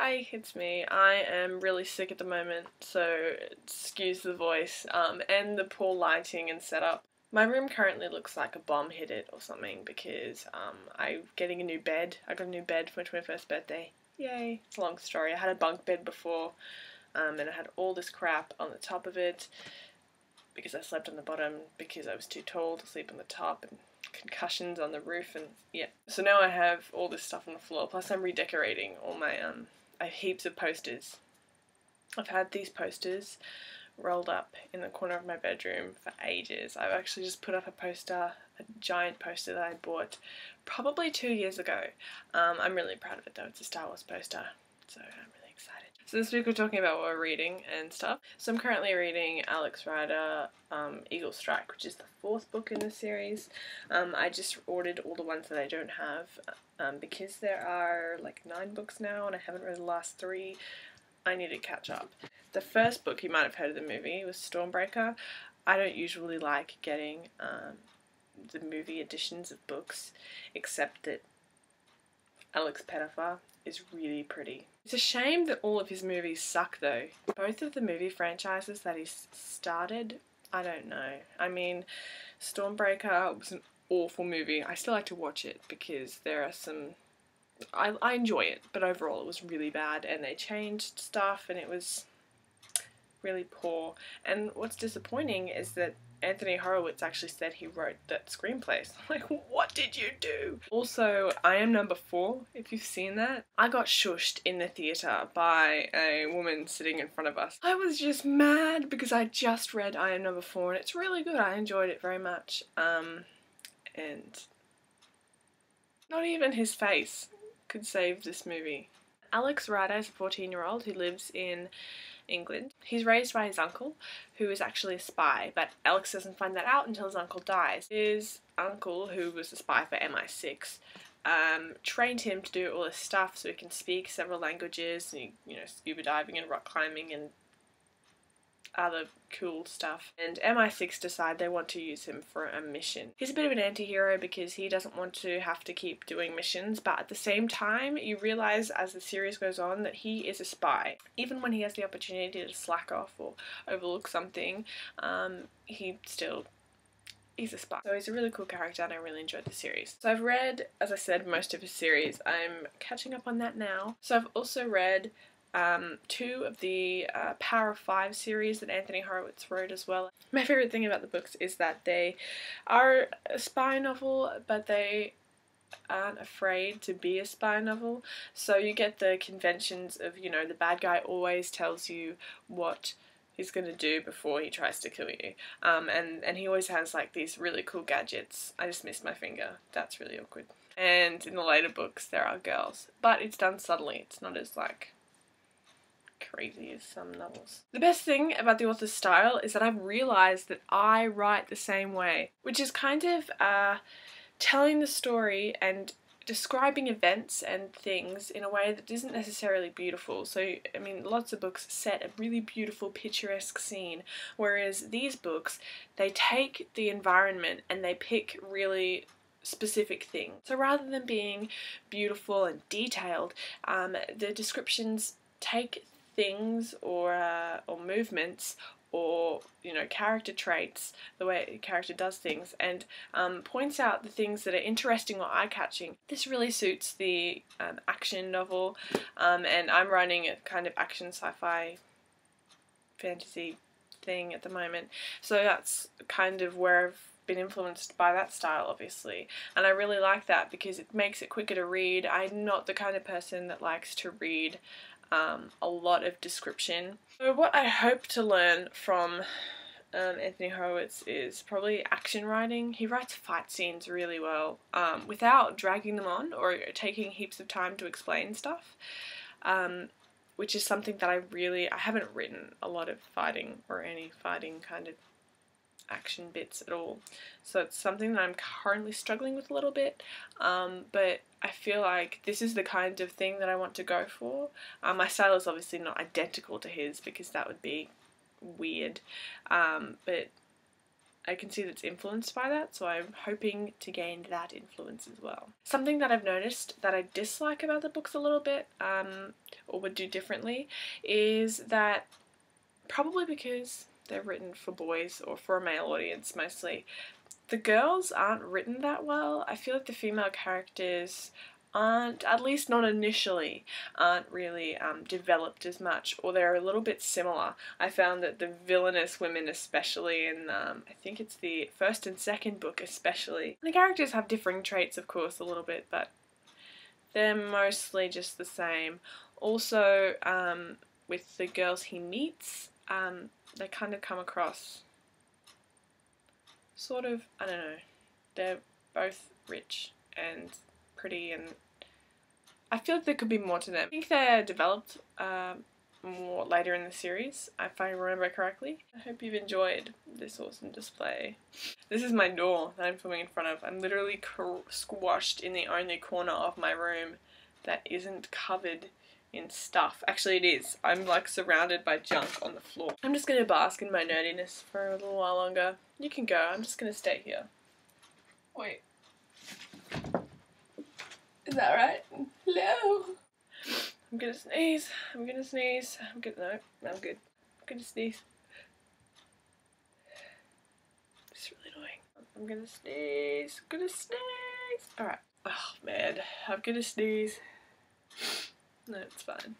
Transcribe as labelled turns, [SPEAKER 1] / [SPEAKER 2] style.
[SPEAKER 1] Hi, it's me. I am really sick at the moment, so excuse the voice, and the poor lighting and setup. My room currently looks like a bomb hit it or something because I'm getting a new bed. I got a new bed for my 21st birthday. Yay. It's a long story. I had a bunk bed before, and I had all this crap on the top of it because I slept on the bottom because I was too tall to sleep on the top, and concussions on the roof, and yeah. So now I have all this stuff on the floor, plus I'm redecorating all my, I have heaps of posters. I've had these posters rolled up in the corner of my bedroom for ages. I've actually just put up a poster, a giant poster that I bought probably 2 years ago. I'm really proud of it though, it's a Star Wars poster, so I'm really excited. So this week we're talking about what we're reading and stuff. So I'm currently reading Alex Rider, Eagle Strike, which is the 4th book in the series. I just ordered all the ones that I don't have because there are like 9 books now and I haven't read the last 3. I need to catch up. The first book, you might have heard of the movie, was Stormbreaker. I don't usually like getting the movie editions of books, except that Alex Pettyfer is really pretty. It's a shame that all of his movies suck though. Both of the movie franchises that he's started, I don't know. I mean, Stormbreaker was an awful movie. I still like to watch it because there are some... I enjoy it, but overall it was really bad and they changed stuff and it was really poor. And what's disappointing is that Anthony Horowitz actually said he wrote that screenplay. So I'm like, what did you do? Also, I Am Number 4, if you've seen that. I got shushed in the theatre by a woman sitting in front of us. I was just mad because I just read I Am Number 4 and it's really good. I enjoyed it very much. And not even his face could save this movie. Alex Rider is a 14-year-old who lives in England. He's raised by his uncle, who is actually a spy, but Alex doesn't find that out until his uncle dies. His uncle, who was a spy for MI6, trained him to do all this stuff so he can speak several languages, and scuba diving and rock climbing and other cool stuff. And MI6 decide they want to use him for a mission. He's a bit of an anti-hero because he doesn't want to have to keep doing missions, but at the same time you realise as the series goes on that he is a spy. Even when he has the opportunity to slack off or overlook something, he's a spy. So he's a really cool character and I really enjoyed the series. So I've read, as I said, most of his series. I'm catching up on that now. So I've also read 2 of the Power of 5 series that Anthony Horowitz wrote as well. My favourite thing about the books is that they are a spy novel, but they aren't afraid to be a spy novel. So you get the conventions of, the bad guy always tells you what he's going to do before he tries to kill you. And he always has like these really cool gadgets. I just missed my finger. That's really awkward. And in the later books there are girls. But it's done subtly. It's not as like crazy as some novels. The best thing about the author's style is that I've realised that I write the same way, which is kind of telling the story and describing events and things in a way that isn't necessarily beautiful. So, I mean, lots of books set a really beautiful, picturesque scene, whereas these books, they take the environment and they pick really specific things. So rather than being beautiful and detailed, the descriptions take things or movements or character traits, the way a character does things, and points out the things that are interesting or eye-catching. This really suits the action novel, and I'm writing a kind of action sci-fi fantasy thing at the moment, so that's kind of where I've been influenced by that style, obviously, and I really like that because it makes it quicker to read. I'm not the kind of person that likes to read a lot of description. So what I hope to learn from Anthony Horowitz is probably action writing. He writes fight scenes really well without dragging them on or taking heaps of time to explain stuff, which is something that I haven't written a lot of fighting or any fighting kind of action bits at all, so it's something that I'm currently struggling with a little bit, but I feel like this is the kind of thing that I want to go for. My style is obviously not identical to his because that would be weird, but I can see that's influenced by that, so I'm hoping to gain that influence as well. Something that I've noticed that I dislike about the books a little bit, or would do differently, is that probably because they're written for boys or for a male audience mostly, the girls aren't written that well. I feel like the female characters aren't, at least not initially, aren't really developed as much, or they're a little bit similar. I found that the villainous women, especially in, I think it's the first and second book especially, the characters have differing traits of course a little bit, but they're mostly just the same. Also, with the girls he meets, they kind of come across sort of, I don't know, they're both rich and pretty, and I feel like there could be more to them. I think they're developed more later in the series, if I remember correctly. I hope you've enjoyed this awesome display. This is my door that I'm filming in front of. I'm literally squashed in the only corner of my room that isn't covered in stuff. Actually it is. I'm like surrounded by junk on the floor. I'm just gonna bask in my nerdiness for a little while longer. You can go. I'm just gonna stay here. Wait. Is that right? Hello? I'm gonna sneeze. I'm gonna sneeze. I'm good. No, I'm good. I'm gonna sneeze. It's really annoying. I'm gonna sneeze. I'm gonna sneeze. Alright. Oh man. I'm gonna sneeze. No, it's fine.